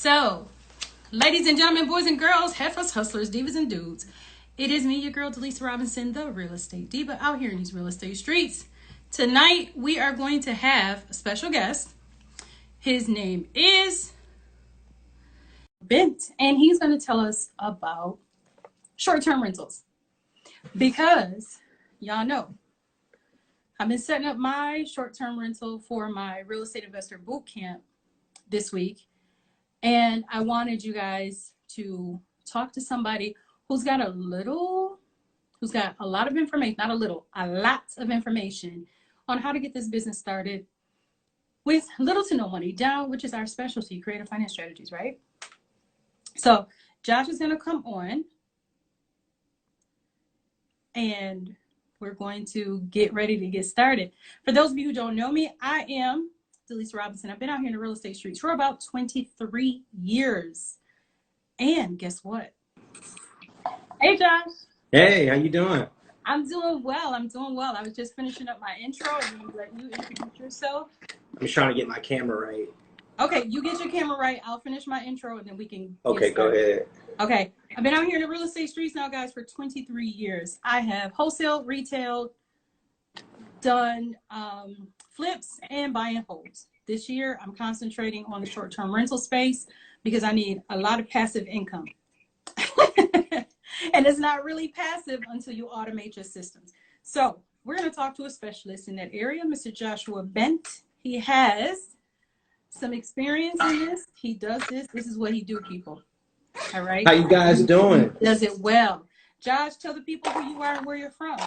So, ladies and gentlemen, boys and girls, heifers, hustlers, divas, and dudes, it is me, your girl, Delisa Robinson, the real estate diva, out here in these real estate streets. Tonight, we are going to have a special guest. His name is Bent, and he's going to tell us about short-term rentals. Because, y'all know, I've been setting up my short-term rental for my real estate investor boot camp this week. And I wanted you guys to talk to somebody who's got a lot of information, not a little, a lot of information on how to get this business started with little to no money down, which is our specialty, creative finance strategies, right? So Josh is going to come on and we're going to get ready to get started. For those of you who don't know me, I am Delisa Robinson. I've been out here in the real estate streets for about 23 years. And guess what? Hey, Josh. Hey, how you doing? I'm doing well. I was just finishing up my intro and I'm let you introduce yourself. I'm just trying to get my camera right. Okay, you get your camera right. I'll finish my intro and then we can Okay, go ahead. Okay, I've been out here in the real estate streets now, guys, for 23 years. I have wholesale, retail, done flips and buy and holds. This year, I'm concentrating on the short-term rental space because I need a lot of passive income. And it's not really passive until you automate your systems. So we're going to talk to a specialist in that area, Mr. Joshua Bent. He has some experience in this. He does this. This is what he do, people. All right. How you guys doing? He does it well. Josh, tell the people who you are and where you're from.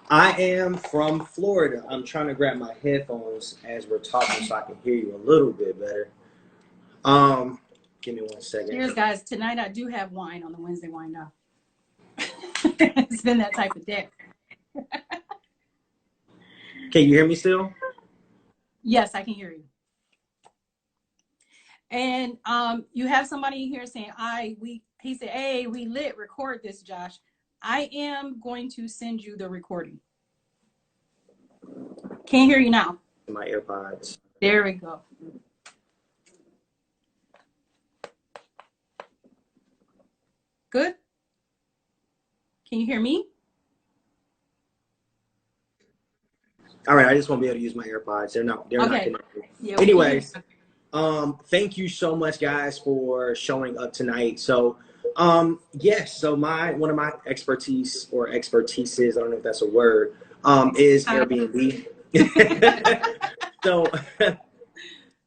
I am from Florida. I'm trying to grab my headphones as we're talking so I can hear you a little bit better. Give me 1 second. Cheers, guys. Tonight I do have wine on the Wednesday Wine Now. It's been that type of day. Can you hear me still? Yes, I can hear you. And you have somebody here saying, he said, hey, we lit, record this, Josh. I am going to send you the recording. Can't hear you now. My AirPods. There we go. Good? Can you hear me? All right, I just won't be able to use my AirPods. They're not connected. Yeah, anyways, thank you so much, guys, for showing up tonight. So yes, so one of my expertises, I don't know if that's a word, is Airbnb. So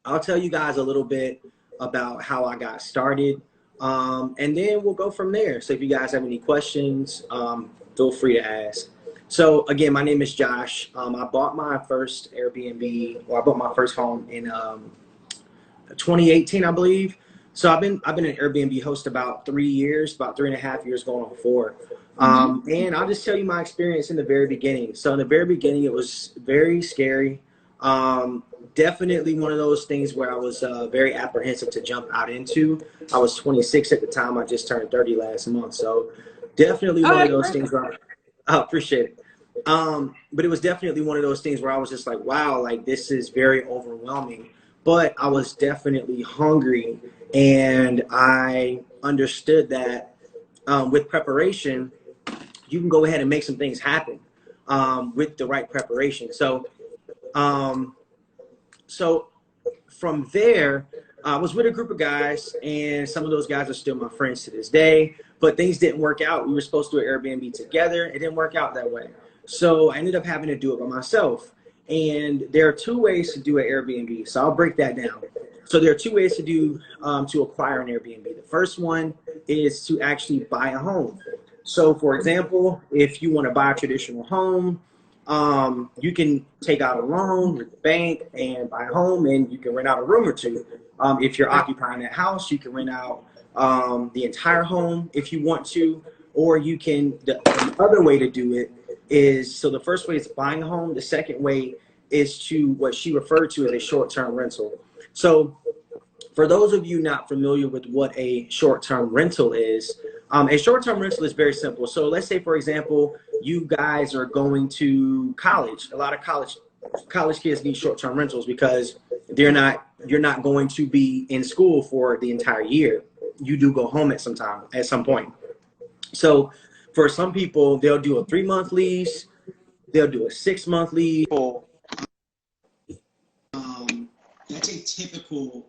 I'll tell you guys a little bit about how I got started, and then we'll go from there. So if you guys have any questions, feel free to ask. So again, my name is Josh. I bought my first Airbnb, or I bought my first home in 2018, I believe. So I've been an Airbnb host about 3 years, about 3.5 years going on 4. And I'll just tell you my experience in the very beginning. So in the very beginning, it was very scary. Definitely one of those things where I was very apprehensive to jump out into. I was 26 at the time. I just turned 30 last month. So definitely one of those things where I appreciate it. But it was definitely one of those things where I was just like, wow, like this is very overwhelming. But I was definitely hungry, and I understood that with preparation, you can go ahead and make some things happen with the right preparation. So, from there, I was with a group of guys, and some of those guys are still my friends to this day, but things didn't work out. We were supposed to do an Airbnb together. It didn't work out that way. So I ended up having to do it by myself. And there are 2 ways to do an Airbnb. So I'll break that down. So there are 2 ways to do to acquire an Airbnb. The first one is to actually buy a home. So for example, if you want to buy a traditional home, you can take out a loan with the bank and buy a home, and you can rent out a room or 2. If you're occupying that house, you can rent out the entire home if you want to, or you can, the other way to do it is, so the first way is buying a home. The second way is to what she referred to as a short-term rental. So for those of you not familiar with what a short-term rental is, a short-term rental is very simple. So let's say, for example, you guys are going to college. A lot of college kids need short-term rentals because You're not going to be in school for the entire year. You do go home at some point. So for some people, they'll do a 3-month lease, they'll do a 6-month lease. That's a typical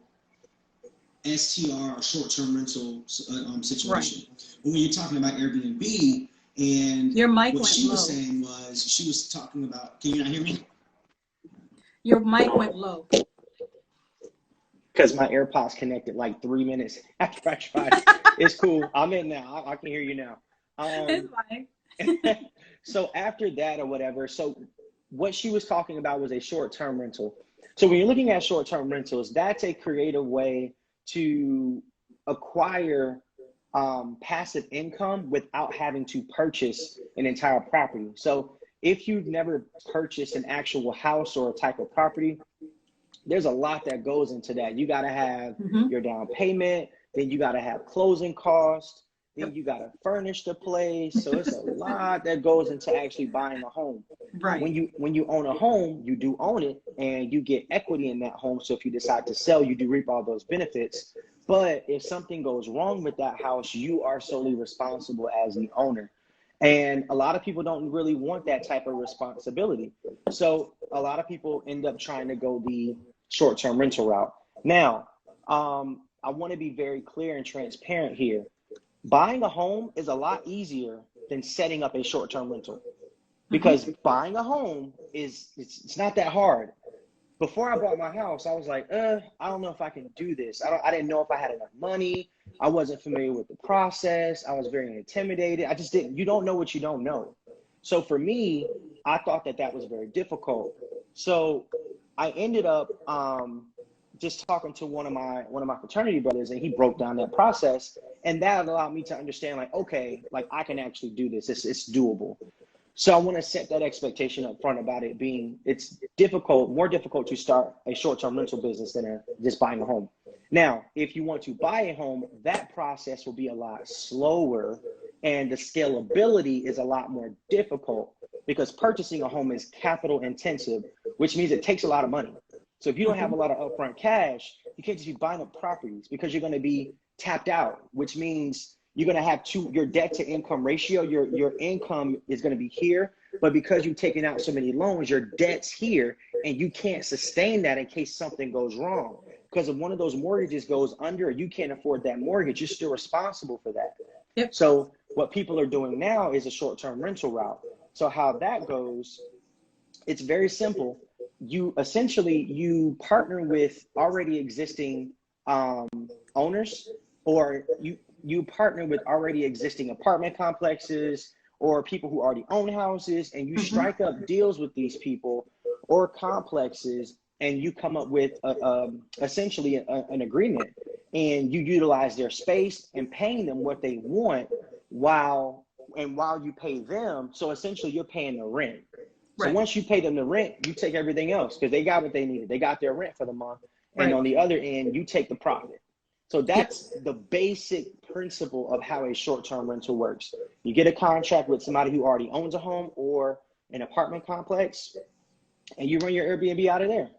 STR, short-term rental situation. Right. When you're talking about Airbnb, and your mic what went she low. was saying was, she was talking about, can you not hear me? Your mic went low. Because my AirPods connected like 3 minutes after I tried. It's cool. I'm in now. I can hear you now. It's fine. So after that or whatever, so what she was talking about was a short-term rental. So when you're looking at short-term rentals, that's a creative way to acquire passive income without having to purchase an entire property. So if you've never purchased an actual house or a type of property, there's a lot that goes into that. You got to have your down payment, then you got to have closing costs, then you got to furnish the place. So it's a lot that goes into actually buying a home. Right. When you own a home, you do own it and you get equity in that home. So if you decide to sell, you do reap all those benefits. But if something goes wrong with that house, you are solely responsible as the owner. And a lot of people don't really want that type of responsibility. So a lot of people end up trying to go the short-term rental route. Now, I want to be very clear and transparent here. Buying a home is a lot easier than setting up a short-term rental, because buying a home it's not that hard. Before I bought my house, I was like, I don't know if I can do this. I didn't know if I had enough money. I wasn't familiar with the process. I was very intimidated. I just didn't. You don't know what you don't know. So for me, I thought that was very difficult. So I ended up just talking to one of my fraternity brothers, and he broke down that process, and that allowed me to understand, like, okay, like I can actually do this. It's doable. So I want to set that expectation up front about it being, it's more difficult to start a short-term rental business than just buying a home. Now, if you want to buy a home, that process will be a lot slower, and the scalability is a lot more difficult, because purchasing a home is capital intensive, which means it takes a lot of money. So if you don't have a lot of upfront cash, you can't just be buying up properties, because you're going to be tapped out, which means you're going to have your debt to income ratio. Your income is going to be here, but because you've taken out so many loans, your debt's here, and you can't sustain that in case something goes wrong. Because if one of those mortgages goes under, you can't afford that mortgage, you're still responsible for that. Yep. So what people are doing now is a short-term rental route. So how that goes, it's very simple. You partner with already existing owners, or you partner with already existing apartment complexes or people who already own houses, and you strike up deals with these people or complexes, and you come up with essentially an agreement, and you utilize their space and paying them what they want while you pay them. So essentially you're paying the rent. So once you pay them the rent, you take everything else, because they got what they needed. They got their rent for the month. And on the other end, you take the profit. So that's the basic principle of how a short-term rental works. You get a contract with somebody who already owns a home or an apartment complex, and you run your Airbnb out of there.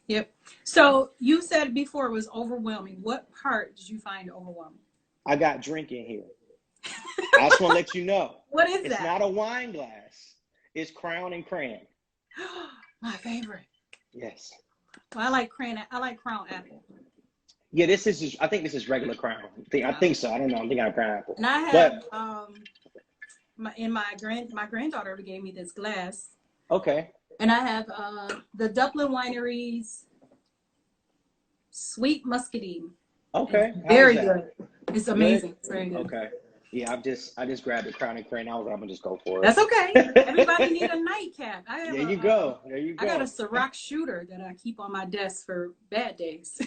Yep. So you said before it was overwhelming. What part did you find overwhelming? I got drink in here. I just want to let you know. What is that? It's not a wine glass. It's Crown and Cran. My favorite. Yes. Well, I like Crown Apple. Yeah, I think this is regular Crown. I think so. I don't know. I think I have Crown Apple. And I have my granddaughter gave me this glass. Okay. And I have the Dublin Winery's Sweet Muscadine. Okay. Very good. It's amazing. It's very good. Okay. Yeah, I just grabbed the Crown and Cran. I was like, I'm gonna just go for it. That's okay. Everybody need a nightcap. There you go. I got a Ciroc shooter that I keep on my desk for bad days.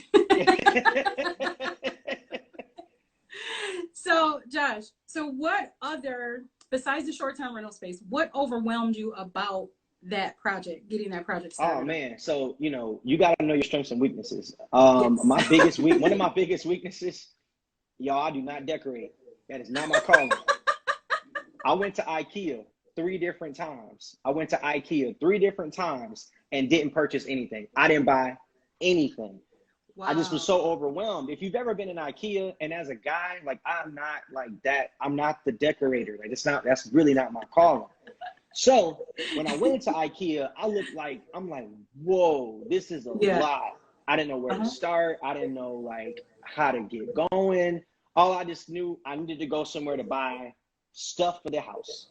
So, Josh, what other, besides the short-term rental space, what overwhelmed you about that project, getting that project started? Oh man, so you got to know your strengths and weaknesses. One of my biggest weaknesses, y'all, I do not decorate. That is not my calling. I went to IKEA 3 different times. And didn't purchase anything. I didn't buy anything. Wow. I just was so overwhelmed. If you've ever been in IKEA, and as a guy, like, I'm not like that. I'm not the decorator. Like, that's really not my calling. So when I went into IKEA, I'm like, whoa, this is a lot. I didn't know where to start. I didn't know like how to get going. All I just knew, I needed to go somewhere to buy stuff for the house.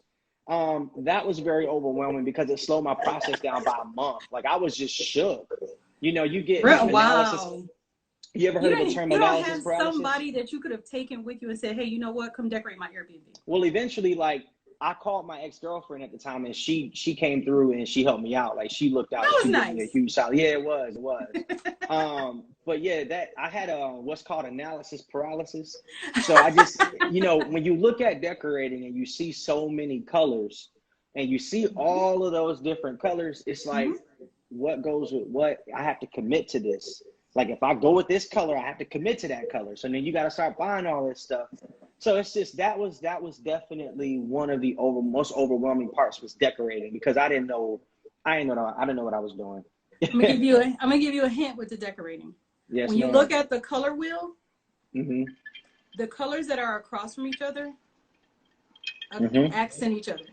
That was very overwhelming because it slowed my process down by a month. Like, I was just shook. You know, you get analysis. Wow. You ever heard of the term analysis paralysis? You don't have somebody that you could have taken with you and said, hey, you know what? Come decorate my Airbnb. Well, eventually, like, I called my ex-girlfriend at the time, and she came through and she helped me out. Like, she looked out. That was she nice. gave me a huge shout. Yeah, it was. But yeah, that I had what's called analysis paralysis. So I just, you know, when you look at decorating and you see so many colors and you see all of those different colors, it's like, what goes with what? I have to commit to this. Like, if I go with this color, I have to commit to that color. So then you got to start buying all this stuff. So it's just, that was definitely one of the most overwhelming parts, was decorating, because I didn't know what I was doing. I'm gonna give you a hint with the decorating. Yes, when you look at the color wheel, the colors that are across from each other accent each other.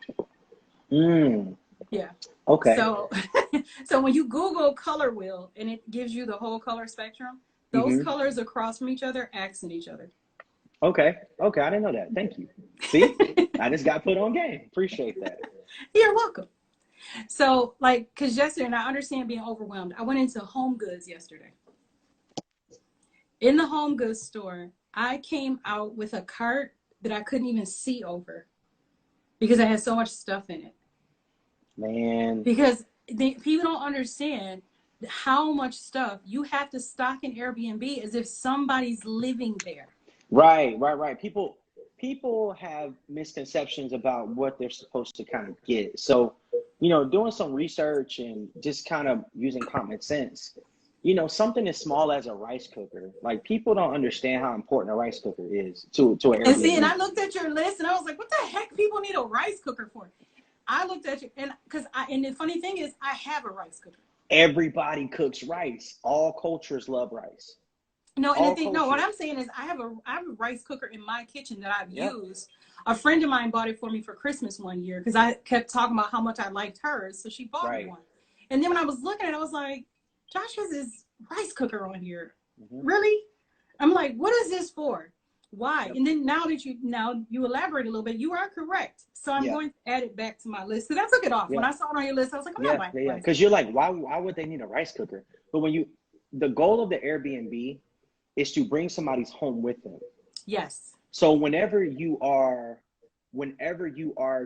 Yeah. Okay. So, so when you Google color wheel and it gives you the whole color spectrum, those colors across from each other accent each other. Okay. I didn't know that. Thank you. See, I just got put on game. Appreciate that. You're welcome. So, like, because yesterday, and I understand being overwhelmed, I went into Home Goods yesterday. In the Home Goods store, I came out with a cart that I couldn't even see over because I had so much stuff in it. Man. Because people don't understand how much stuff you have to stock in Airbnb as if somebody's living there. Right. People have misconceptions about what they're supposed to kind of get. So, you know, doing some research and just kind of using common sense, you know, something as small as a rice cooker, like, people don't understand how important a rice cooker is to an Airbnb. And see, and I looked at your list and I was like, what the heck people need a rice cooker for? I looked at you and and the funny thing is, I have a rice cooker. Everybody cooks rice. All cultures love rice. No, and what I'm saying is I have a rice cooker in my kitchen that I've used. A friend of mine bought it for me for Christmas one year because I kept talking about how much I liked hers, so she bought me one. And then when I was looking at it, I was like, Josh has his rice cooker on here. Really? I'm like, what is this for? Why? And then now you elaborate a little bit, you are correct. So I'm going to add it back to my list. Because I took it off. When I saw it on your list, I was like, I'm not buying rice. Because you're like, why would they need a rice cooker? But the goal of the Airbnb is to bring somebody's home with them. Yes. So whenever you are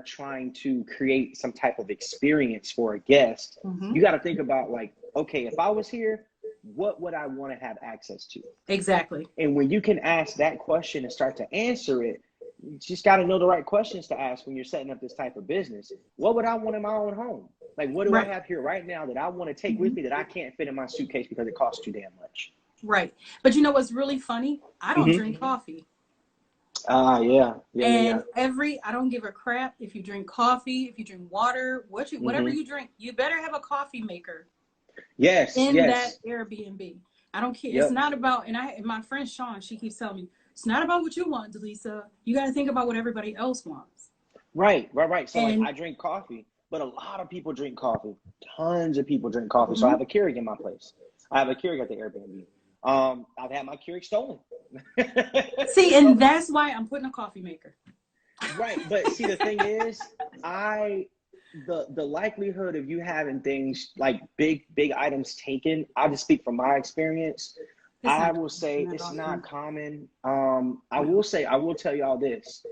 trying to create some type of experience for a guest, you got to think about, like, okay, if I was here, what would I want to have access to? Exactly. And when you can ask that question and start to answer it, you just got to know the right questions to ask when you're setting up this type of business. What would I want in my own home? Like, what do I have here right now that I want to take with me that I can't fit in my suitcase because it costs too damn much? Right. But you know what's really funny? I don't drink coffee. I don't give a crap if you drink coffee, if you drink water, whatever you drink, you better have a coffee maker. Yes. That Airbnb. I don't care. It's not about, and my friend Sean, she keeps telling me, it's not about what you want, Delisa. You got to think about what everybody else wants. Right. So like, I drink coffee, but a lot of people drink coffee. Tons of people drink coffee. So I have a Keurig in my place. I have a Keurig at the Airbnb. I've had my Keurig stolen. See, and that's why I'm putting a coffee maker. Right, but see, the thing is, the likelihood of you having things like big items taken, I'll just speak from my experience. I will say it's not common. I will tell y'all this.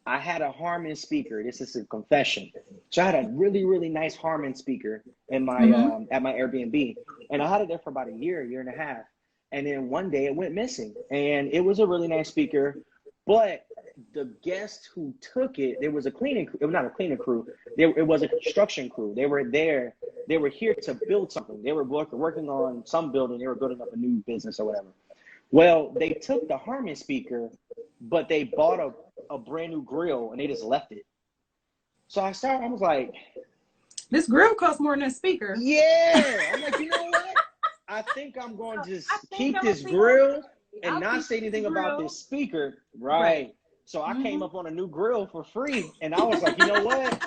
I had a Harman speaker. This is a confession. So I had a really, really nice Harman speaker in my at my Airbnb, and I had it there for about a year and a half. And then one day it went missing, and it was a really nice speaker, but the guest who took it, there was a cleaning crew. It was not a cleaning crew. It was a construction crew. They were there. They were here to build something. They were working on some building. They were building up a new business or whatever. Well, they took the Harman speaker, but they bought a brand new grill and they just left it. So I was like, this grill costs more than a speaker. Yeah. I'm like, you know what? I think I'm going to just I think keep I'm this gonna be grill okay. and I'll not keep say this anything about grill. this speaker. Right. Right. So I came up on a new grill for free, and I was like, you know what?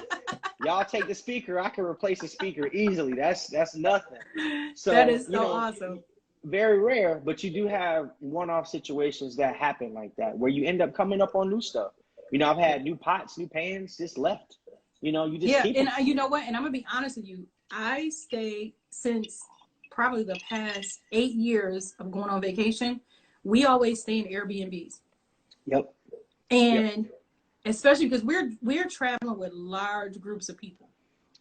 Y'all take the speaker. I can replace the speaker easily. That's nothing. So, That is you so know, awesome. very rare, but you do have one-off situations that happen like that where you end up coming up on new stuff. You know, I've had new pots, new pans just left. You know, you just Yeah, keep and them. you know what? And I'm gonna be honest with you. I stayed since probably the past 8 years of going on vacation. We always stay in Airbnbs, Yep. and especially because we're traveling with large groups of people.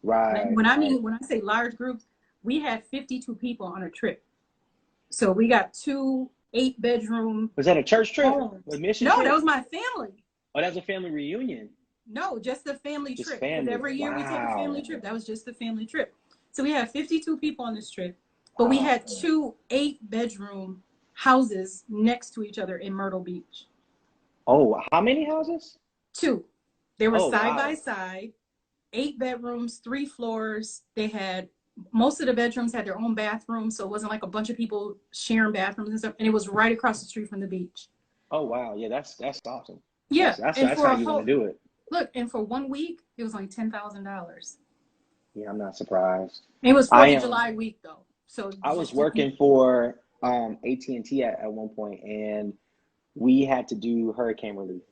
Right. When I say large groups, we had 52 people on a trip. So we got 2 8-bedroom Was that a church trip? homes. A mission No, trip? that was my family. Oh, that was a family reunion. No, just the family Just trip. Because family. every year we take a family Wow. trip. That was just the family trip. So we had 52 people on this trip, but we Wow. had 2 8-bedroom houses next to each other in Myrtle Beach. Oh, how many houses? 2. They were Oh, side wow. by side, 8 bedrooms, 3 floors. They had most of the bedrooms had their own bathroom, so it wasn't like a bunch of people sharing bathrooms and stuff. And it was right across the street from the beach. Oh, wow. Yeah, that's awesome. Yeah, That's and for how a you want whole to do it. look, and for 1 week, it was only $10,000. Yeah, I'm not surprised. It was I 4th of am. July week though, so I was just working for AT&T at one point, and we had to do hurricane relief.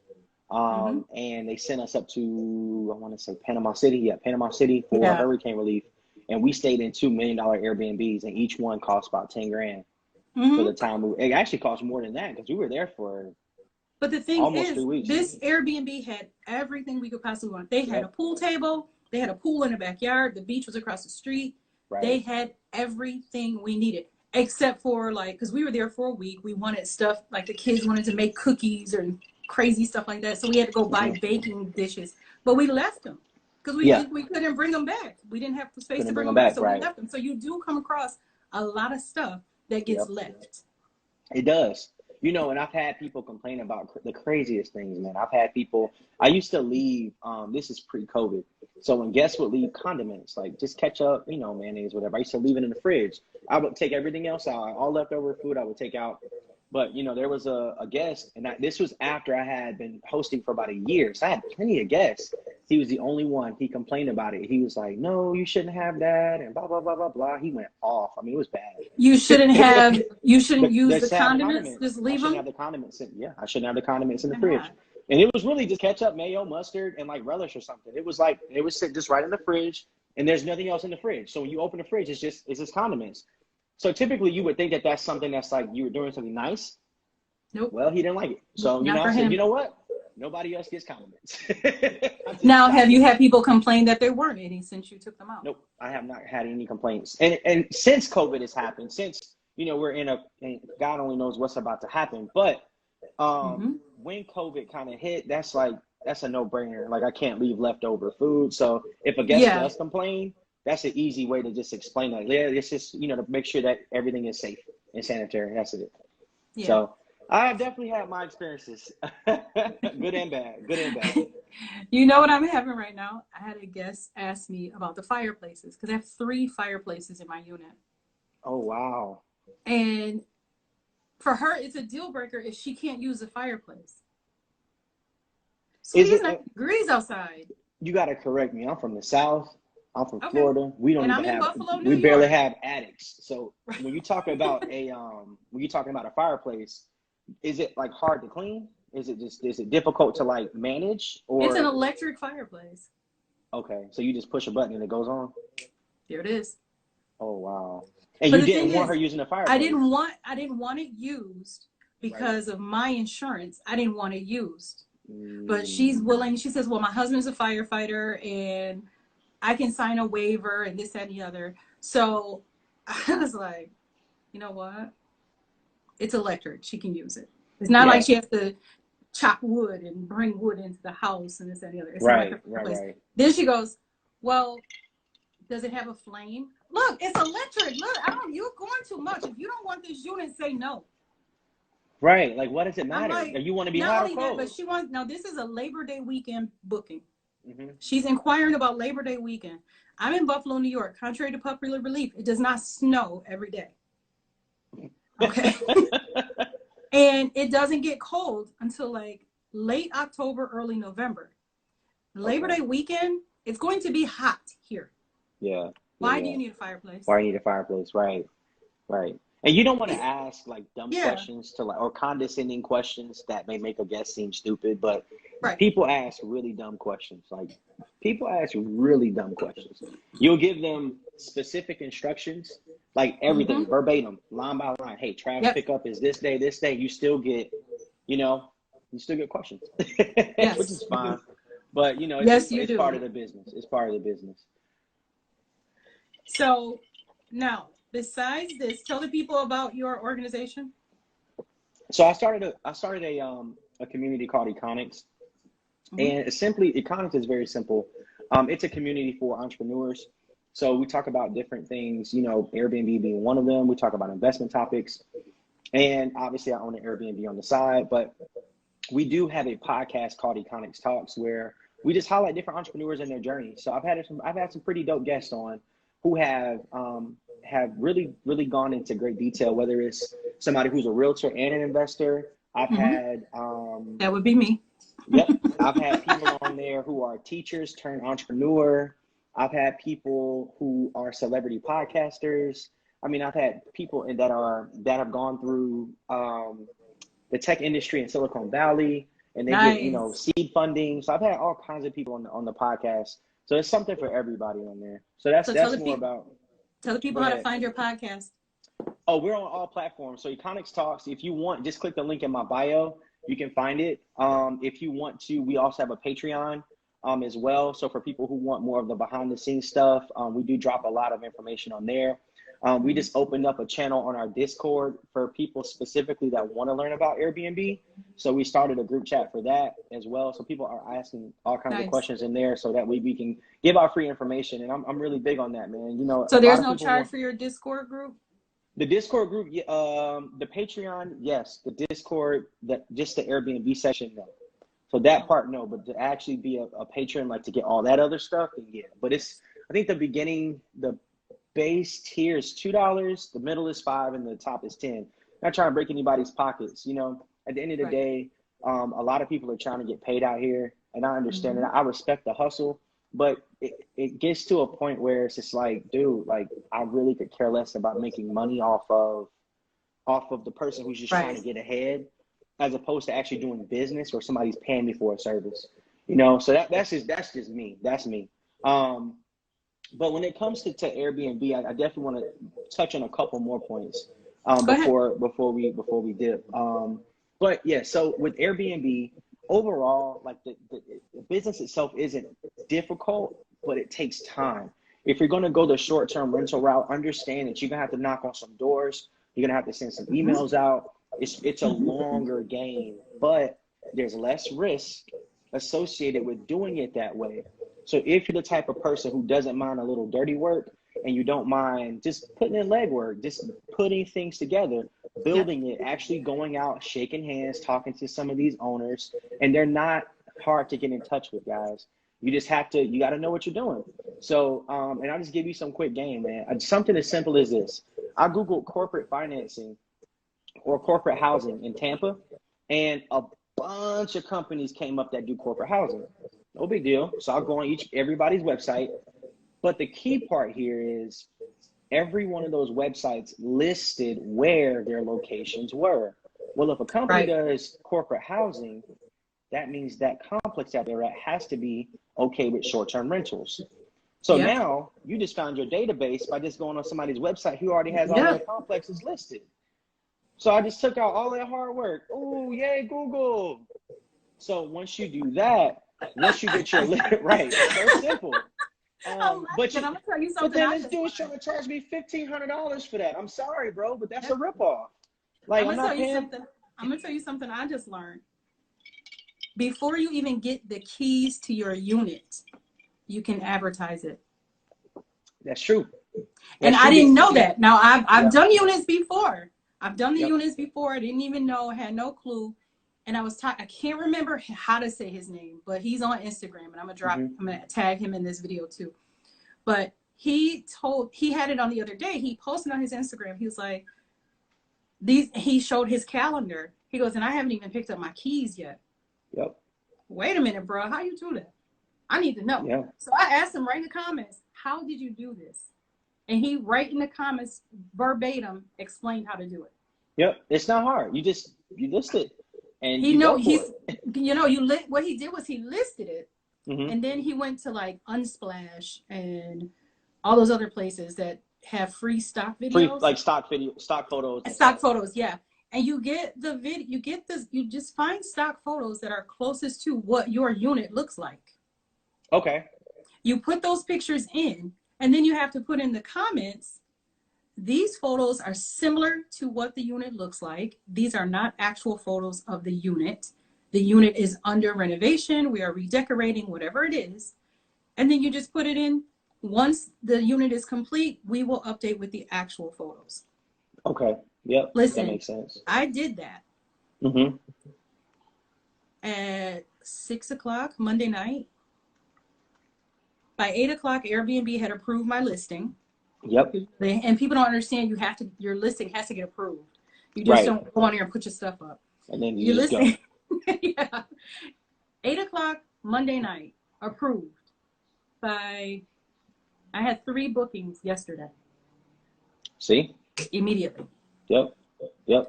And they sent us up to, I want to say Panama City. Yeah, Panama City for yeah. hurricane relief. And we stayed in $2 million Airbnbs, and each one cost about 10 grand for the time. It actually cost more than that because we were there for But the thing almost is, 3 weeks. this Airbnb had everything we could possibly want. They had a pool table. They had a pool in the backyard. The beach was across the street. Right. They had everything we needed, except for like, because we were there for a week. We wanted stuff like the kids wanted to make cookies or crazy stuff like that. So we had to go buy baking dishes. But we left them because we couldn't bring them back. We didn't have the space to bring them back. So we left them. So you do come across a lot of stuff that gets left. It does. You know, and I've had people complain about the craziest things, man. I've had people, I used to leave, this is pre-COVID. So when guests would leave condiments, like just ketchup, you know, mayonnaise, whatever, I used to leave it in the fridge. I would take everything else out. All leftover food I would take out. But, you know, there was a guest, and this was after I had been hosting for about a year. So I had plenty of guests. He was the only one. He complained about it. He was like, no, you shouldn't have that, and blah, blah, blah, blah, blah. He went off. I mean, it was bad. You shouldn't use the condiments. Just leave them. I shouldn't have the condiments I shouldn't have the condiments in the fridge. And it was really just ketchup, mayo, mustard, and like relish or something. It was like, it was just right in the fridge, and there's nothing else in the fridge. So when you open the fridge, it's just condiments. So typically you would think that that's something that's like you were doing something nice. Nope. Well, he didn't like it. So, you know, I said, you know what? Nobody else gets condiments. Now, have you had people complain that there weren't any since you took them out? Nope. I have not had any complaints. And since COVID has happened, since, you know, we're and God only knows what's about to happen. But when COVID kind of hit, that's a no-brainer. Like, I can't leave leftover food. So if a guest does complain, that's an easy way to just explain that. Yeah, it's just, you know, to make sure that everything is safe and sanitary. That's it. Yeah. So I have definitely had my experiences, good and bad. You know what I'm having right now? I had a guest ask me about the fireplaces because I have 3 fireplaces in my unit. Oh, wow. And for her, it's a deal breaker if she can't use the fireplace. So it's 90 degrees outside. You got to correct me. I'm from the South. I'm from Florida. We don't even have. Buffalo, we barely have attics. So when you talk about a fireplace, is it like hard to clean? Is it difficult to like manage? Or it's an electric fireplace. Okay, so you just push a button and it goes on. There it is. Oh wow! And you didn't want her using the fireplace. I didn't want it used because of my insurance. I didn't want it used, but she's willing. She says, "Well, my husband's a firefighter and I can sign a waiver and this, that, and the other." So I was like, you know what? It's electric. She can use it. It's not like she has to chop wood and bring wood into the house and this, that, and the other. It's right. Then she goes, well, does it have a flame? Look, it's electric. Look, you're going too much. If you don't want this unit, say no. Right. Like, what does it matter? Like, you want to be hot or cold? But she wants, now this is a Labor Day weekend booking. She's inquiring about Labor Day weekend. I'm in Buffalo, New York. Contrary to popular belief, it does not snow every day. Okay. And it doesn't get cold until like late October, early November. Labor Day weekend, it's going to be hot here. Yeah. Why do you need a fireplace? Why do you need a fireplace? Right. Right. And you don't want to ask like dumb questions to like, or condescending questions that may make a guest seem stupid, but people ask really dumb questions. Like people ask really dumb questions. You'll give them specific instructions, like everything verbatim, line by line. Hey, trash pickup is this day, this day. You still get, you still get questions, which is fine. But it's part of the business. It's part of the business. So now, besides this, tell the people about your organization. So I started a community called Econics, and simply Econics is very simple. It's a community for entrepreneurs. So we talk about different things, Airbnb being one of them. We talk about investment topics, and obviously I own an Airbnb on the side, but we do have a podcast called Econics Talks where we just highlight different entrepreneurs and their journey. So I've had some pretty dope guests on who have really, really gone into great detail, whether it's somebody who's a realtor and an investor. I've had that would be me. Yep. I've had people on there who are teachers turned entrepreneur. I've had people who are celebrity podcasters. I mean, I've had people that have gone through the tech industry in Silicon Valley, and they get seed funding. So I've had all kinds of people on the podcast. So there's something for everybody on there. So that's more about. Tell the people how to find your podcast. Oh, we're on all platforms. So Econics Talks, if you want, just click the link in my bio. You can find it. If you want to, we also have a Patreon as well. So for people who want more of the behind the scenes stuff, we do drop a lot of information on there. We just opened up a channel on our Discord for people specifically that want to learn about Airbnb. So we started a group chat for that as well. So people are asking all kinds of questions in there so that we can give out free information. And I'm really big on that, man. So there's no charge for your Discord group? The Discord group, the Patreon, yes. The Discord, just the Airbnb session, no. So that part, no. But to actually be a patron, like to get all that other stuff, then yeah. But I think the beginning, the base tier is $2, the middle is $5, and the top is $10. Not trying to break anybody's pockets, At the end of the day, a lot of people are trying to get paid out here, and I understand it. I respect the hustle, but it gets to a point where it's just like, dude, like I really could care less about making money off of the person who's just trying to get ahead, as opposed to actually doing business where somebody's paying me for a service, So that's just me. That's me. But when it comes to Airbnb, I definitely want to touch on a couple more points before we dip. But yeah, so with Airbnb, overall, like the business itself isn't difficult, but it takes time. If you're going to go the short-term rental route, understand that you're going to have to knock on some doors. You're going to have to send some emails out. It's a longer game, but there's less risk associated with doing it that way. So if you're the type of person who doesn't mind a little dirty work and you don't mind just putting in legwork, just putting things together, building it, actually going out, shaking hands, talking to some of these owners, and they're not hard to get in touch with, guys. You got to know what you're doing. So, and I'll just give you some quick game, man. Something as simple as this. I Googled corporate financing or corporate housing in Tampa, and a bunch of companies came up that do corporate housing. No big deal. So I'll go on everybody's website. But the key part here is every one of those websites listed where their locations were. Well, if a company does corporate housing, that means that complex that they're at has to be okay with short-term rentals. So now you just found your database by just going on somebody's website who already has all their complexes listed. So I just took out all that hard work. Oh, yay, Google. So once you do that, once you get your right, so simple. But I'm gonna tell you something. But then this dude's trying to charge me $1,500 for that. I'm sorry, bro, but that's a ripoff. Like I'm gonna tell you something I just learned. Before you even get the keys to your unit, you can advertise it. That's true. And I didn't know that. Now I've done units before. I've done the units before. I didn't even know. Had no clue. And I can't remember how to say his name, but he's on Instagram, and I'm gonna tag him in this video too. But he had it on the other day. He posted on his Instagram. He was like, he showed his calendar. He goes, and I haven't even picked up my keys yet. Yep. Wait a minute, bro. How you do that? I need to know. Yeah. So I asked him right in the comments, how did you do this? And he right in the comments verbatim explained how to do it. Yep. It's not hard. You list it and what he did was he listed it, mm-hmm. and then he went to like Unsplash and all those other places that have free stock videos. Like stock photos. Stock photos, yeah. And you get the video, you just find stock photos that are closest to what your unit looks like. Okay. You put those pictures in, and then you have to put in the comments, these photos are similar to what the unit looks like. These are not actual photos of the unit. The unit is under renovation. We are redecorating, whatever it is. And then you just put it in. Once the unit is complete, we will update with the actual photos. Okay. Yep. Listen, that makes sense. I did that. Mm-hmm. At 6 o'clock Monday night. By 8 o'clock, Airbnb had approved my listing. Yep. And people don't understand your listing has to get approved. You just don't go on here and put your stuff up. And then your listing. Go. Yeah. 8 o'clock Monday night, approved. I had 3 bookings yesterday. See? Immediately. Yep.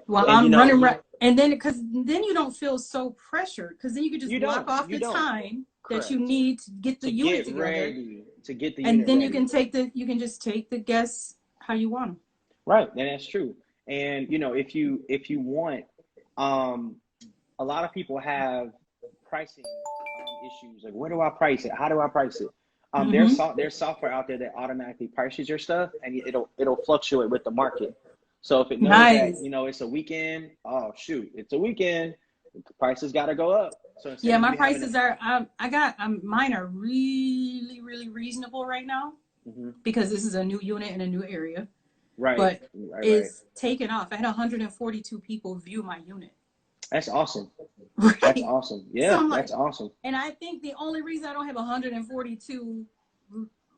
While I'm running right, and then because then you don't feel so pressured, because then you can just block off the time that you need to get the unit together. And then you can just take the guests how you want them. Right, and that's true. And if you want, a lot of people have pricing issues. Like, where do I price it? How do I price it? There's software out there that automatically prices your stuff, and it'll fluctuate with the market. So if it knows that it's a weekend, oh shoot, it's a weekend, the prices got to go up. So yeah, my prices are mine are really, really reasonable right now, because this is a new unit in a new area. Right. But it's taken off. I had 142 people view my unit. That's awesome. Right? That's awesome. Yeah, so that's awesome. And I think the only reason I don't have 142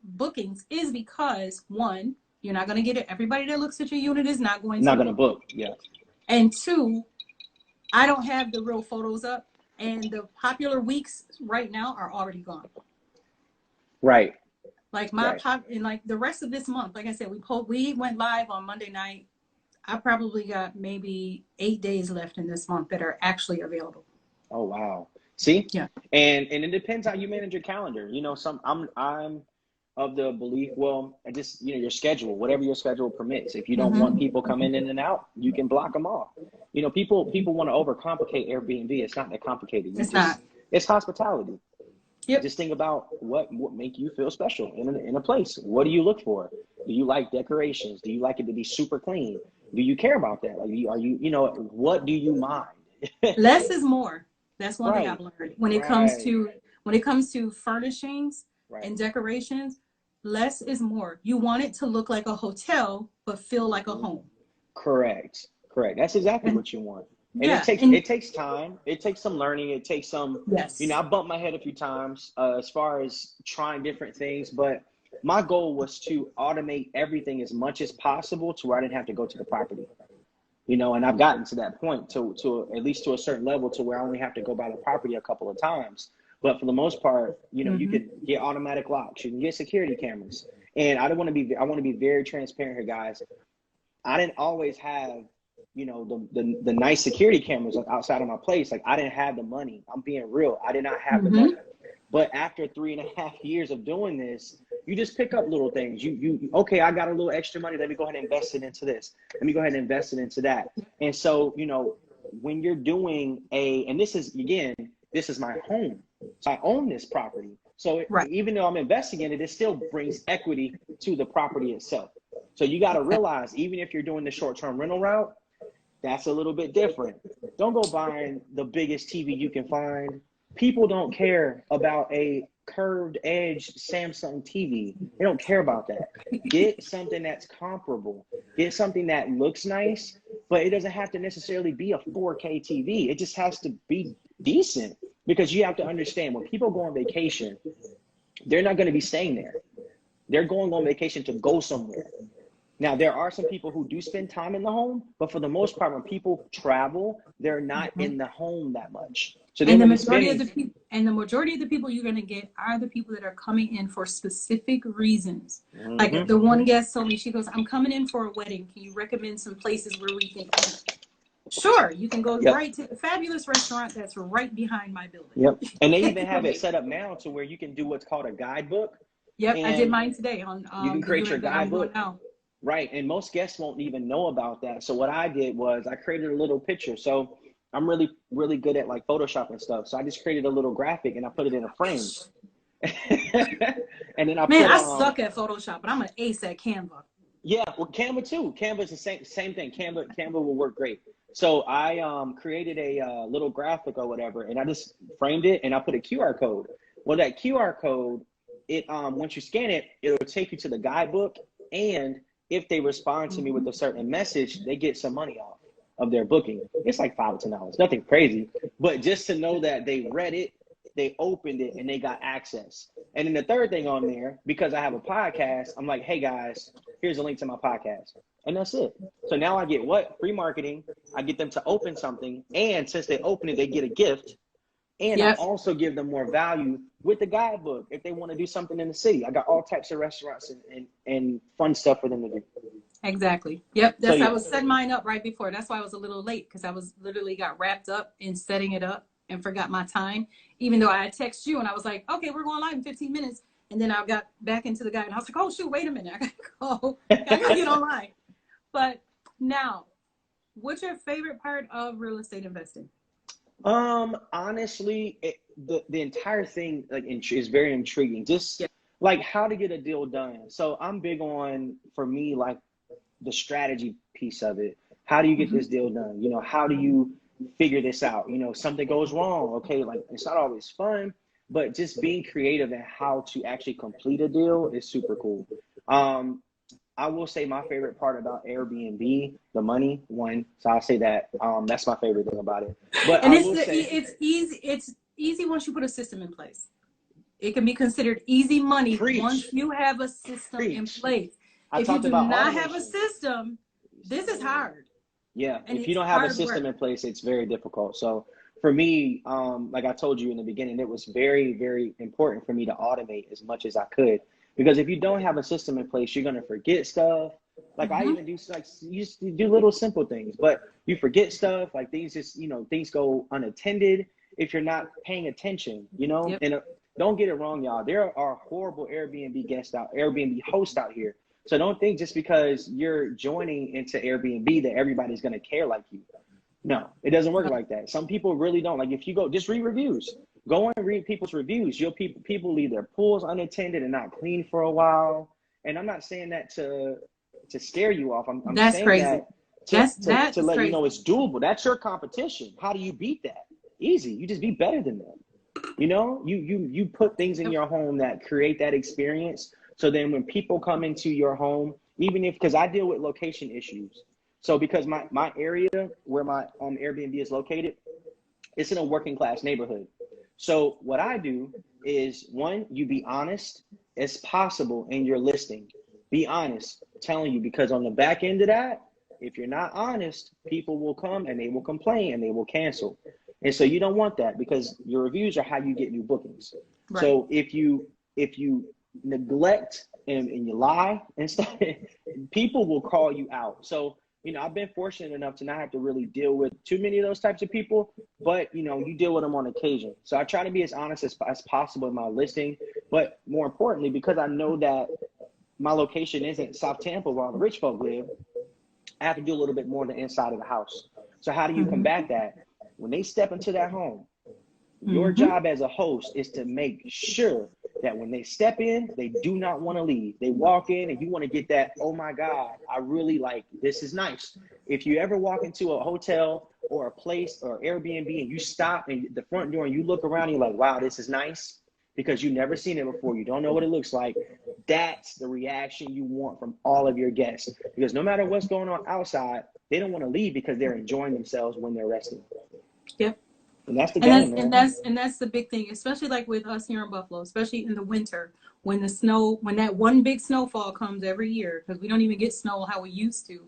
bookings is because, one, you're not going to get it. Everybody that looks at your unit is not going to book. Yeah. And 2, I don't have the real photos up, and the popular weeks right now are already gone. Right. Like and like the rest of this month, like I said, we went live on Monday night. I probably got maybe 8 days left in this month that are actually available. Oh wow. See? Yeah. And it depends how you manage your calendar. I'm of the belief, just your schedule, whatever your schedule permits. If you don't want people coming in and out, you can block them off. People want to overcomplicate Airbnb. It's not that complicated. It's hospitality. Yep. Just think about what make you feel special in a place. What do you look for? Do you like decorations? Do you like it to be super clean? Do you care about that? Like, what do you mind? Less is more. That's one thing I've learned when it comes to furnishings and decorations. Less is more. You want it to look like a hotel, but feel like a home. Correct. That's exactly what you want. And it takes time. It takes some learning. It takes some, I bumped my head a few times as far as trying different things, but my goal was to automate everything as much as possible to where I didn't have to go to the property, and I've gotten to that point to at least to a certain level to where I only have to go by the property a couple of times. But for the most part, you can get automatic locks, you can get security cameras. And I want to be very transparent here, guys. I didn't always have, the nice security cameras outside of my place. Like, I didn't have the money. I'm being real. I did not have the money. But after 3.5 years of doing this, you just pick up little things. Okay, I got a little extra money. Let me go ahead and invest it into this. Let me go ahead and invest it into that. And so, when you're doing and this is my home. So I own this property. So even though I'm investing in it, it still brings equity to the property itself. So you got to realize, even if you're doing the short-term rental route, that's a little bit different. Don't go buying the biggest TV you can find. People don't care about a curved edge Samsung TV. They don't care about that. Get something that's comparable. Get something that looks nice, but it doesn't have to necessarily be a 4K TV. It just has to be decent, because you have to understand, when people go on vacation, they're not going to be staying there. They're going on vacation to go somewhere. Now, there are some people who do spend time in the home, but for the most part, when people travel, they're not Mhm. in the home that much. So they're And the really majority of spending. the people, you're going to get are the people that are coming in for specific reasons. Like Hmm. the one guest told me, she goes, "I'm coming in for a wedding. Can you recommend some places where we can eat?" Sure, you can go Yep. right to the fabulous restaurant that's right behind my building. Yep. And they even have it set up now to where you can do what's called a guidebook, Yep, I did and mine today on you can the create your unit that I'm doing guidebook. now. Right. And most guests won't even know about that. So what I did was I created a little picture. So I'm really, really good at like Photoshop and stuff. So I just created a little graphic and I put it in a frame. And then I Man, put I suck at Photoshop, but I'm an ace at Canva. yeah, well, Canva too. Canva is the same thing. Canva will work great. So I created a little graphic or whatever, and I just framed it and I put a QR code. Well, that QR code, it once you scan it, it'll take you to the guidebook, and if they respond to me with Mhm. a certain message, they get some money off of their booking. It's like $5 to $10, nothing crazy, but just to know that they read it, they opened it, and they got access. And then the third thing on there, because I have a podcast, I'm like, hey guys, here's a link to my podcast. And that's it. So now I get what? Free marketing. I get them to open something. And since they open it, they get a gift. And I Yep, also give them more value with the guidebook if they want to do something in the city. I got all types of restaurants and fun stuff for them to do. exactly. Yep, So I yeah. was setting mine up right before. That's why I was a little late because I was literally got wrapped up in setting it up and forgot my time. Even though I had texted you and I was like, okay, we're going live in 15 minutes. And then I got back into the guide and I was like, oh shoot, wait a minute, I gotta get online. But now, what's your favorite part of real estate investing? Honestly, the entire thing like is very intriguing. Just Yeah. like how to get a deal done. So I'm big on, for me, like the strategy piece of it. How do you get Mm-hmm. this deal done? You know, how do you figure this out? You know, something goes wrong. Okay, like it's not always fun, but just being creative and how to actually complete a deal is super cool. Um, I will say my favorite part about Airbnb, the money one. So I'll say that that's my favorite thing about it. But And I will say, it's easy. It's easy once you put a system in place. It can be considered easy money once preach, you have a system in preach. place. I If you talked do about not have a automation. system, this is hard, Yeah, and if you it's don't have a hard system work. in place, it's very difficult. So for me, like I told you in the beginning, it was very, very important for me to automate as much as I could. Because if you don't have a system in place, you're gonna forget stuff. Like I Mm-hmm. even do like you just do little simple things, but you forget stuff. Like things just things go unattended if you're not paying attention. Yep. And don't get it wrong, y'all. There are horrible Airbnb hosts out here. So don't think just because you're joining into Airbnb that everybody's going to care like you. No, it doesn't work No. like that. Some people really don't. Like if you go, just read reviews. Go and read people's reviews. People leave their pools unattended and not clean for a while. And I'm not saying that to scare you off. I'm That's saying crazy. that to That's let you know crazy. it's doable. That's your competition. How do you beat that? Easy. You just be better than them. You put things in Yep. your home that create that experience. So then when people come into your home, even if, because I deal with location issues. So because my area where my Airbnb is located, it's in a working class neighborhood. So what I do is, one, you be honest as possible in your listing. Be honest, telling you, because on the back end of that, if you're not honest, people will come and they will complain and they will cancel. And so you don't want that, because your reviews are how you get new bookings. Right. So if you neglect and you lie and stuff, people will call you out. So I've been fortunate enough to not have to really deal with too many of those types of people, but you deal with them on occasion. So I try to be as honest as possible in my listing, but more importantly, because I know that my location isn't South Tampa where all the rich folk live, I have to do a little bit more on the inside of the house. So how do you Mm-hmm. combat that? When they step into that home, your Mm-hmm. job as a host is to make sure that when they step in, they do not want to leave. They walk in and you want to get that, oh my God, I really like, this is nice. If you ever walk into a hotel or a place or Airbnb and you stop at the front door and you look around and you're like, wow, this is nice, because you've never seen it before, you don't know what it looks like, that's the reaction you want from all of your guests. Because no matter what's going on outside, they don't want to leave because they're enjoying themselves when they're resting. Yep. And that's the game, man. And that's the big thing, especially like with us here in Buffalo, especially in the winter when when that one big snowfall comes every year, because we don't even get snow how we used to.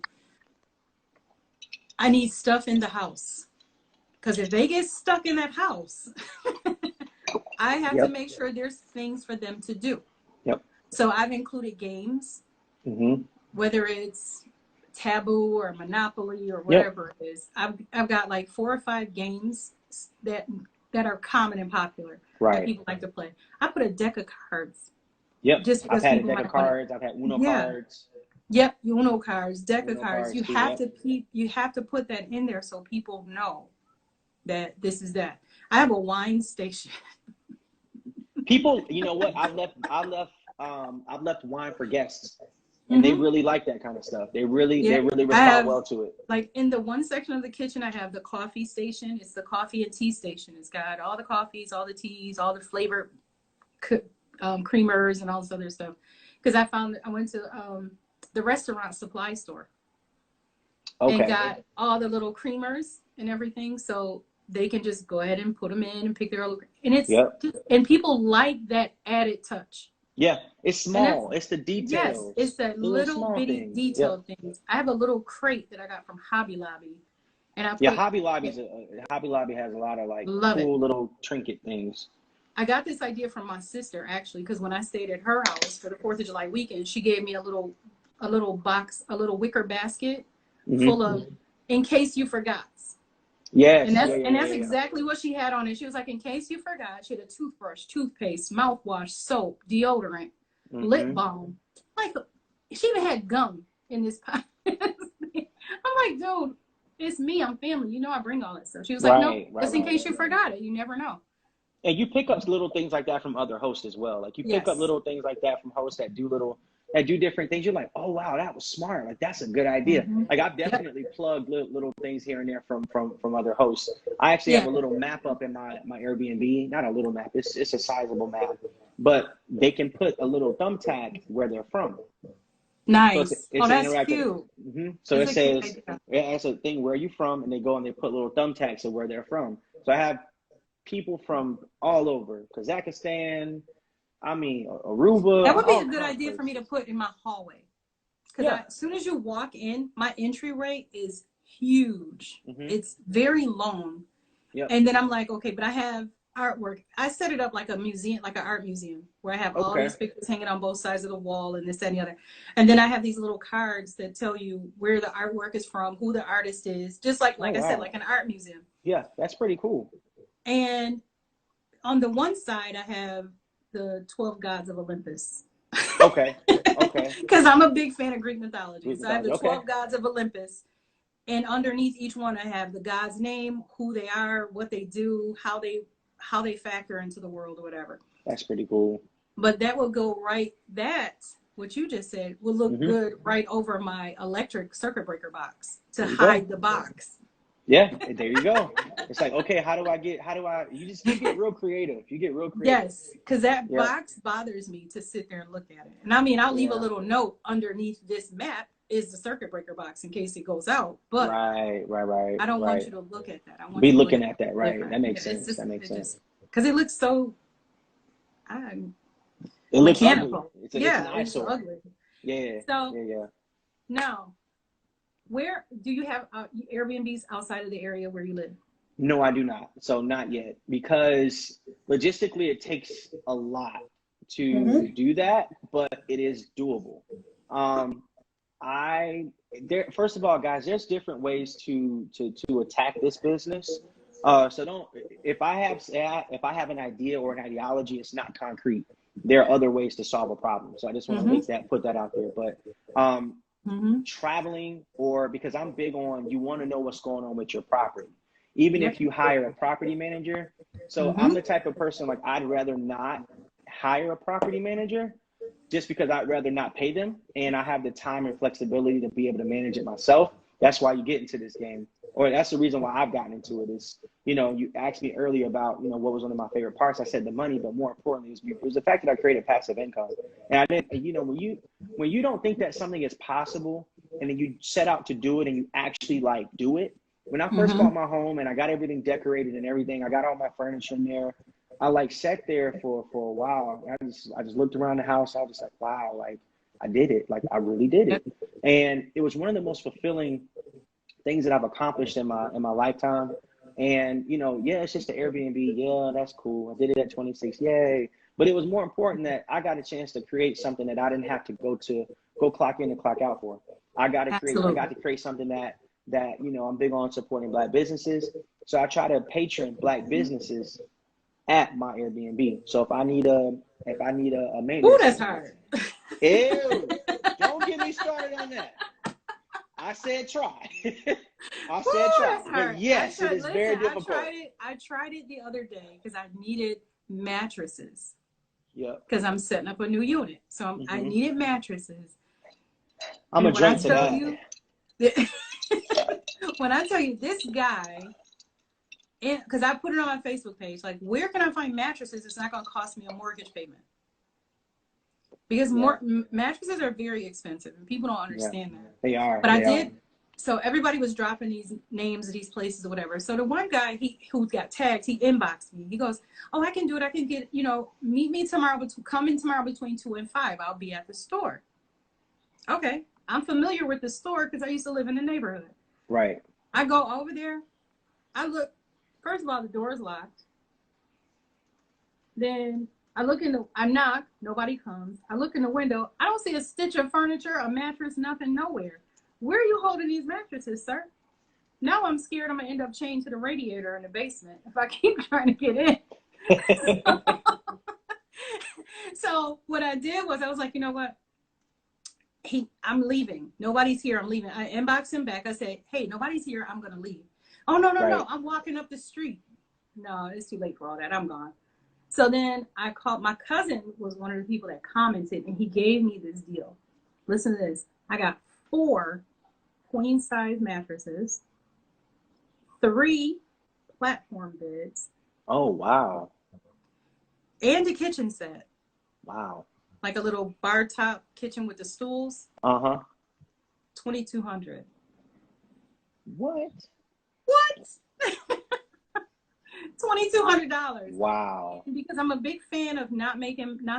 I need stuff in the house, because if they get stuck in that house, I have to make sure there's things for them to do. Yep. So I've included games, whether it's Taboo or Monopoly or whatever it is. I've got like 4 or 5 games that are common and popular that people like to play. I put a deck of cards. Yep. Just I've had a deck of cards. I've had Uno cards. Yep, Uno cards, deck of cards. You have to put that in there so people know that this is that. I have a wine station. People, you know what? I've left wine for guests, and they really like that kind of stuff. They really respond well to it. Like in the one section of the kitchen, I have the coffee station. It's the coffee and tea station. It's got all the coffees, all the teas, all the flavored creamers, and all this other stuff. Because I went to the restaurant supply store and got all the little creamers and everything, so they can just go ahead and put them in and pick their own. And it's and people like that added touch. Yeah, it's small. It's the details. Yes, it's that little bitty detailed things. I have a little crate that I got from Hobby Lobby, and Hobby Lobby has a lot of like cool little trinket things. I got this idea from my sister actually, because when I stayed at her house for the 4th of July weekend, she gave me a little box, a little wicker basket full of in case you forgot. Yes. And that's exactly what she had on it. She was like, in case you forgot, she had a toothbrush, toothpaste, mouthwash, soap, deodorant, lip balm. Like, she even had gum in this pot. I'm like, dude, it's me. I'm family. You know I bring all that stuff. She was like, no, just in case you forgot it. You never know. And you pick up little things like that from other hosts as well. Like, you pick up little things like that from hosts that do different things. You're like, oh wow, that was smart. Like, that's a good idea. Like, I've definitely plugged little things here and there from other hosts. I actually have a little map up in my Airbnb. Not a little map. It's a sizable map. But they can put a little thumbtack where they're from. Nice. So that's cute. So it says, it's a thing, where are you from? And they go and they put little thumbtacks of where they're from. So I have people from all over, Kazakhstan, Aruba. That would be a good idea for me to put in my hallway. Because as soon as you walk in, my entryway is huge. It's very long. And then I'm like, okay, but I have artwork. I set it up like a museum, like an art museum, where I have all these pictures hanging on both sides of the wall and this, that, and the other. And then I have these little cards that tell you where the artwork is from, who the artist is, just like I said, like an art museum. Yeah, that's pretty cool. And on the one side, I have the 12 gods of Olympus. Okay. Because I'm a big fan of Greek mythology. So I have the 12 gods of Olympus. And underneath each one, I have the god's name, who they are, what they do, how they factor into the world or whatever. That's pretty cool. But that will go what you just said, will look good right over my electric circuit breaker box to hide the box. Yeah, there you go. It's like, okay, you get real creative. Yes, because that box bothers me to sit there and look at it. And I'll leave a little note underneath this map is the circuit breaker box in case it goes out. But right. I don't want you to look at that. I want be you to looking at that, right? That makes sense. That makes sense. Because it looks so it looks mechanical. Ugly. It's ugly. Yeah. So now, where do you have Airbnbs outside of the area where you live? No, I do not. So not yet, because logistically it takes a lot to do that, but it is doable. First of all, guys, there's different ways to attack this business. If I have an idea or an ideology, it's not concrete. There are other ways to solve a problem. So I just want to put that out there. But traveling, because I'm big on, you want to know what's going on with your property, even if you hire a property manager. So I'm the type of person, like, I'd rather not hire a property manager just because I'd rather not pay them, and I have the time and flexibility to be able to manage it myself. That's why you get into this game, or that's the reason why I've gotten into it. Is, you asked me earlier about, what was one of my favorite parts. I said the money, but more importantly, it was the fact that I created passive income. And I didn't, when you don't think that something is possible, and then you set out to do it and you actually do it, When I first Mm-hmm. bought my home and I got everything decorated and everything, I got all my furniture in there. I like sat there for a while. I just looked around the house. I was just like, wow, like I did it. Like I really did Yep. it. And it was one of the most fulfilling things that I've accomplished in my lifetime. And you know, yeah, it's just the Airbnb. Yeah, that's cool. I did it at 26. Yay. But it was more important that I got a chance to create something that I didn't have to go clock in and clock out for. I got Absolutely. to create something that, you know, I'm big on supporting Black businesses. So I try to patron Black businesses at my Airbnb. So if I need a Ooh, maintenance, that's hard. ew, don't get me started on that. I said try. I said Ooh, try. that's But hard. I yes, it tried. is very Listen, difficult. I tried it the other day because I needed mattresses Yep. because I'm setting up a new unit. So I Hmm. needed mattresses. I'm a And when I drink to tell that. you, when I tell you this guy, because I put it on my Facebook page, like, where can I find mattresses? It's not going to cost me a mortgage payment because Yeah. mattresses are very expensive and people don't Yeah. understand that. They are. But I They are. did. So everybody was dropping these names of these places or whatever. So the one guy who got tagged, he inboxed me. He goes, "Oh, I can do it. I can get, meet me tomorrow. Come in tomorrow between 2 and 5. I'll be at the store." Okay, I'm familiar with the store because I used to live in the neighborhood. Right. I go over there. I look. First of all, the door is locked. Then I knock, nobody comes. I look in the window, I don't see a stitch of furniture, a mattress, nothing, nowhere. Where are you holding these mattresses, sir? Now I'm scared I'm gonna end up chained to the radiator in the basement if I keep trying to get in. So what I did was I was like, you know what? I'm leaving. Nobody's here. I'm leaving. I inboxed him back. I said, hey, nobody's here. I'm gonna leave. Oh, no, no, no. Right. I'm walking up the street. No, it's too late for all that. I'm gone. So then I called, my cousin was one of the people that commented and he gave me this deal. Listen to this. I got 4 queen size mattresses, 3 platform beds, Oh, wow. and a kitchen set. Wow. Like a little bar top kitchen with the stools. Uh-huh. 2,200. What? What? $2,200. Wow. Because I'm a big fan of not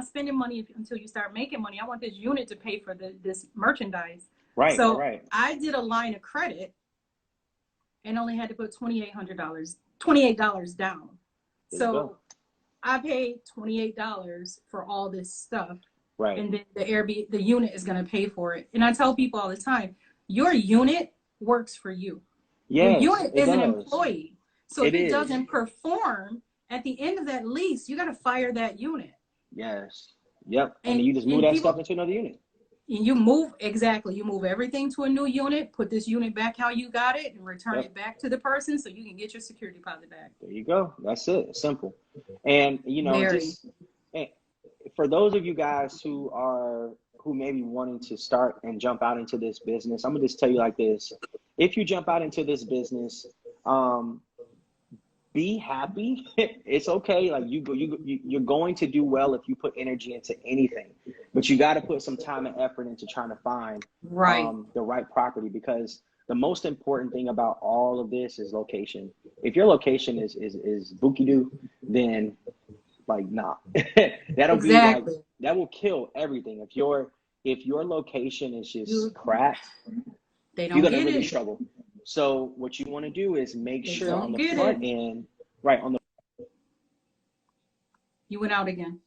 spending money until you start making money. I want this unit to pay for this merchandise. Right, So right. I did a line of credit and only had to put $28 down. There you go. So I paid $28 for all this stuff. Right. And then the unit is going to pay for it. And I tell people all the time, your unit works for you. Your Yes, unit it is an does. employee. So if It it is. doesn't perform at the end of that lease, you got to fire that unit. Yes. Yep. And then And you just move and that stuff people into another unit. and you move everything to a new unit, put this unit back how you got it, and return Yep. it back to the person so you can get your security deposit back. There you go. That's it. Simple. And you know, Very. just for those of you guys who may be wanting to start and jump out into this business, I'm gonna just tell you like this. If you jump out into this business, be happy. It's okay. Like you're going to do well if you put energy into anything, but you got to put some time and effort into trying to find Right. the right property, because the most important thing about all of this is location. If your location is bookie doo, then like nah, that'll be like Exactly. that will kill everything. If your location is just You crap, They you're don't gonna get really it. struggle. So what you want to do is make They sure on don't the get front it. end, right on the You went out again.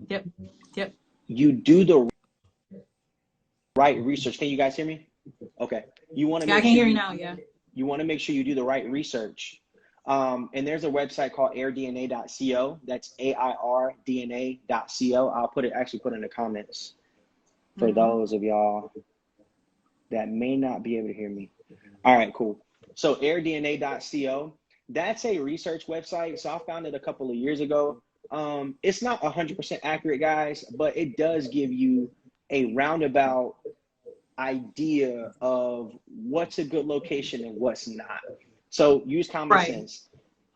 Yep. Yep. you do the right research. Can you guys hear me? Okay. You want to Yeah, I make can sure hear you now. Yeah. you want to make sure you do the right research. And there's a website called airdna.co. That's airdna.co. I'll actually put in the comments for Mm-hmm. those of y'all that may not be able to hear me. All right, cool. So airdna.co, that's a research website. So I found it a couple of years ago. It's not 100% accurate, guys, but it does give you a roundabout idea of what's a good location and what's not. So use common Right. sense.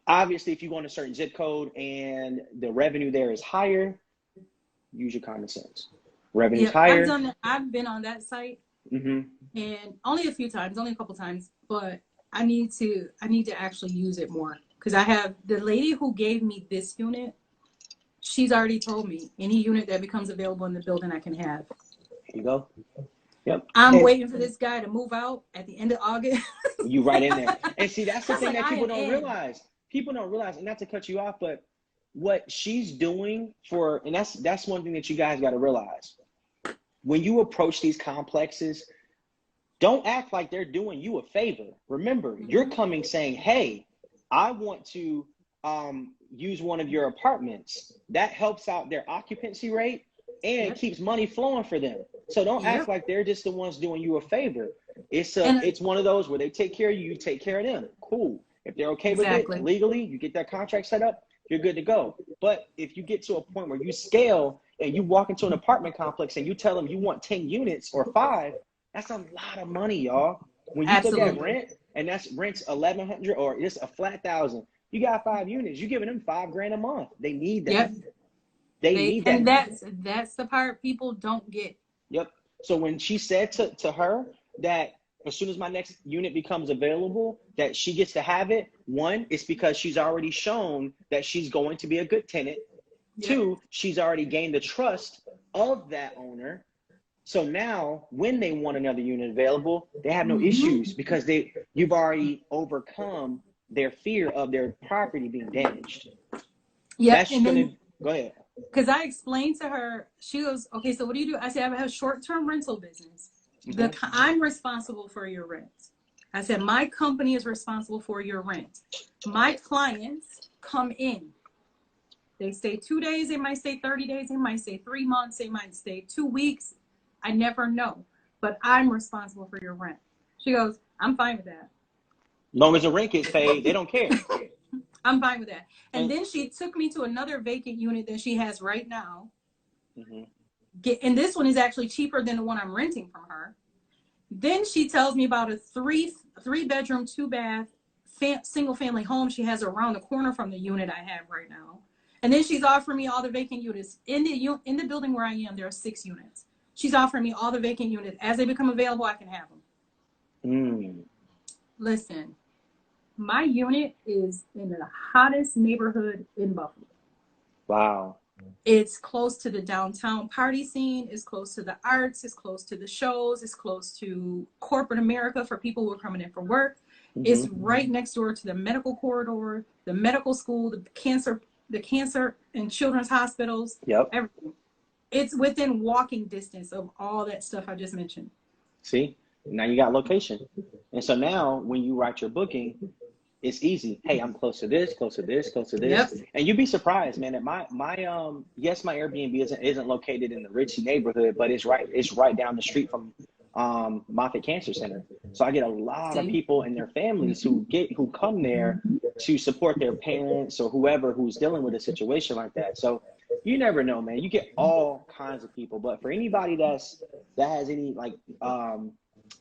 Obviously, if you go in a certain zip code and the revenue there is higher, use your common sense. Revenue's Yeah, higher. I've been on that site. and only a few times, only a couple times, but I need to actually use it more, because I have the lady who gave me this unit. She's already told me any unit that becomes available in the building I can have. Here you go. Yep. I'm waiting for this guy to move out at the end of August. You right in there. And see, that's the thing like, that people don't realize. People don't realize, and not to cut you off, but what she's doing for, and that's one thing that you guys got to realize. When you approach these complexes, don't act like they're doing you a favor. Remember, you're coming saying, hey, I want to use one of your apartments. That helps out their occupancy rate and keeps money flowing for them. So don't act like they're just the ones doing you a favor. It's one of those where they take care of you, you take care of them. Cool. If they're okay with it legally, you get that contract set up, you're good to go. But if you get to a point where you scale and you walk into an apartment complex and you tell them you want 10 units or 5, that's a lot of money, y'all. When you look at rent, and that's rent's $1,100 or it's a flat $1,000, you got 5 units, you're giving them $5,000 a month. They need that. Yep. They need that. And that's the part people don't get. Yep. So when she said to her that as soon as my next unit becomes available, that she gets to have it, 1, it's because she's already shown that she's going to be a good tenant. 2, she's already gained the trust of that owner. So now when they want another unit available, they have no issues because you've already overcome their fear of their property being damaged. Yeah. Go ahead. Because I explained to her, she goes, okay, so what do you do? I said, I have a short-term rental business. I'm responsible for your rent. I said, my company is responsible for your rent. My clients come in. They stay 2 days, they might stay 30 days, they might stay 3 months, they might stay 2 weeks. I never know, but I'm responsible for your rent. She goes, I'm fine with that. As long as the rent gets paid, they don't care. I'm fine with that. And then she took me to another vacant unit that she has right now. And this one is actually cheaper than the one I'm renting from her. Then she tells me about a three bedroom, 2 bath, single family home she has around the corner from the unit I have right now. And then she's offering me all the vacant units in the building where I am. There are 6 units. She's offering me all the vacant units. As they become available, I can have them. Listen, my unit is in the hottest neighborhood in Buffalo. Wow. It's close to the downtown party scene. It's close to the arts. It's close to the shows. It's close to corporate America for people who are coming in for work. It's right next door to the medical corridor, the medical school, the cancer and children's hospitals. Everything. It's within walking distance of all that stuff I just mentioned. See, now you got location. And so now when you write your booking, it's easy. Hey, I'm close to this, close to this, close to this. And you'd be surprised, man, that my Airbnb isn't located in the ritzy neighborhood, but it's right down the street from Moffitt Cancer Center. So I get a lot of people and their families who come there to support their parents or whoever who's dealing with a situation like that. So you never know, man. You get all kinds of people, but for anybody that has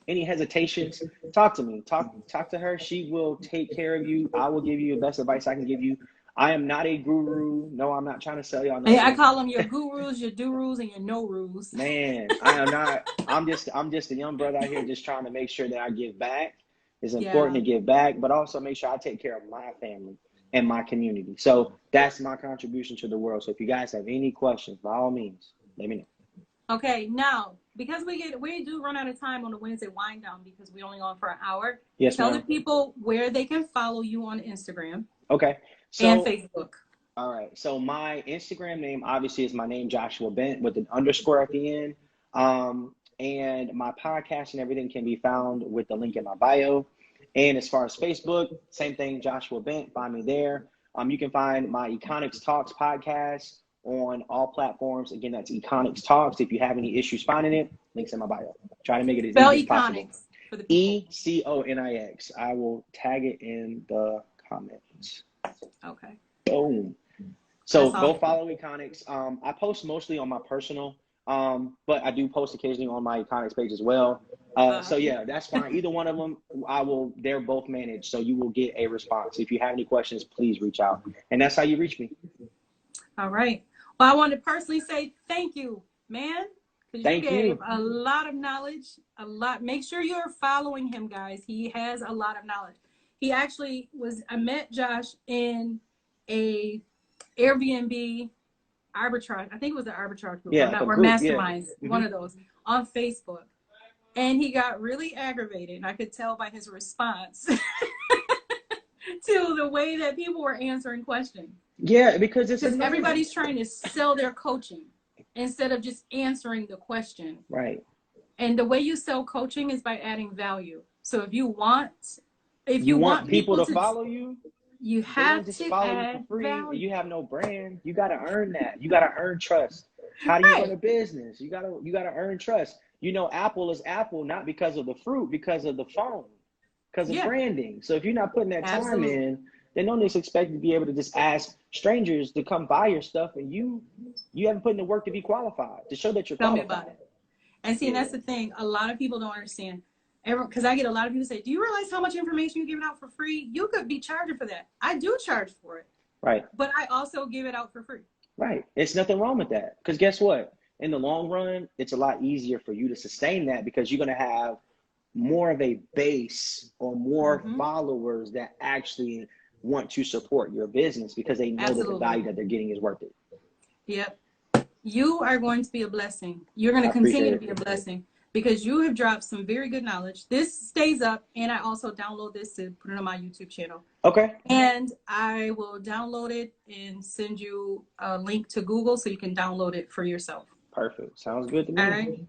any hesitations, talk to me. Talk to her. She will take care of you. I will give you the best advice I can give you. I am not a guru. No, I'm not trying to sell y'all. Hey, I call them your gurus, your do-rus, and your no-rus. Man, I am not. I'm just a young brother out here just trying to make sure that I give back. It's important to give back, but also make sure I take care of my family and my community. So that's my contribution to the world. So if you guys have any questions, by all means, let me know. Okay, now, because we do run out of time on the Wednesday wind down because we only on for an hour. Yes, Tell the people where they can follow you on Instagram. Okay. And Facebook. All right. So my Instagram name obviously is my name, Joshua Bent, with an underscore at the end. And my podcast and everything can be found with the link in my bio. And as far as Facebook, same thing, Joshua Bent. Find me there. You can find my Econics Talks podcast on all platforms. Again, that's Econics Talks. If you have any issues finding it, links in my bio. Try to make it as easy as possible. Econix. I will tag it in the comments. Okay. Boom. So go follow Econics. I post mostly on my personal, but I do post occasionally on my Econics page as well. So yeah, that's fine. Either one of them, they're both managed. So you will get a response. If you have any questions, please reach out. And that's how you reach me. All right. Well, I want to personally say thank you, man. because you Thank gave you. a lot of knowledge, a lot. Make sure you're following him, guys. He has a lot of knowledge. He actually I met Josh in a Airbnb arbitrage. I think it was an arbitrage group, Yeah, like a or group. Yeah. masterminds, one of those on Facebook. And he got really aggravated, and I could tell by his response to the way that people were answering questions. Yeah, because everybody's trying to sell their coaching instead of just answering the question. Right. And the way you sell coaching is by adding value. So if you want people to follow you, you have just to follow add you for free. value. You have no brand. You got to earn that. You got to earn trust. How do you run a business? You got to earn trust. You know, Apple is Apple not because of the fruit, because of the phone, because of branding. So if you're not putting that time in, then don't just expect to be able to just ask strangers to come buy your stuff, and you haven't put in the work to be qualified, to show that you're qualified. Tell me about it. And see, that's the thing. A lot of people don't understand. Because I get a lot of people say, do you realize how much information you're giving out for free? You could be charging for that. I do charge for it. Right. But I also give it out for free. Right. It's nothing wrong with that. Because guess what? In the long run, it's a lot easier for you to sustain that because you're going to have more of a base or more followers that actually want to support your business because they know that the value that they're getting is worth it. Yep. You are going to be a blessing. You're going to continue to be a blessing because you have dropped some very good knowledge. This stays up, and I also download this to put it on my YouTube channel. Okay. And I will download it and send you a link to Google so you can download it for yourself. Perfect. Sounds good to me. All right.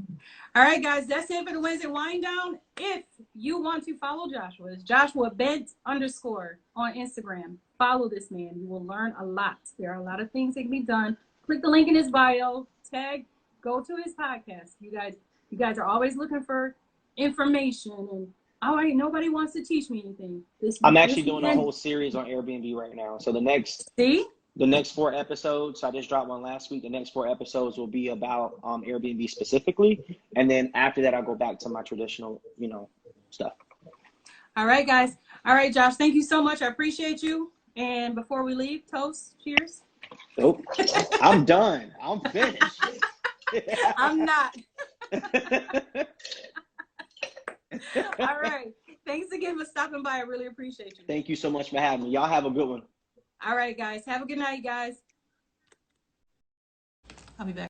All right, guys. That's it for the Wednesday Wind Down. If you want to follow Joshua, it's Joshua_Bent_ on Instagram. Follow this man. You will learn a lot. There are a lot of things that can be done. Click the link in his bio. Go to his podcast. You guys are always looking for information, and all right, nobody wants to teach me anything. I'm actually doing a whole series on Airbnb right now. So the next 4 episodes, I just dropped one last week. The next 4 episodes will be about Airbnb specifically. And then after that, I'll go back to my traditional, stuff. All right, guys. All right, Josh, thank you so much. I appreciate you. And before we leave, toast, cheers. Nope. I'm done. I'm finished. I'm not. All right. Thanks again for stopping by. I really appreciate you. Thank you so much for having me. Y'all have a good one. All right, guys. Have a good night, guys. I'll be back.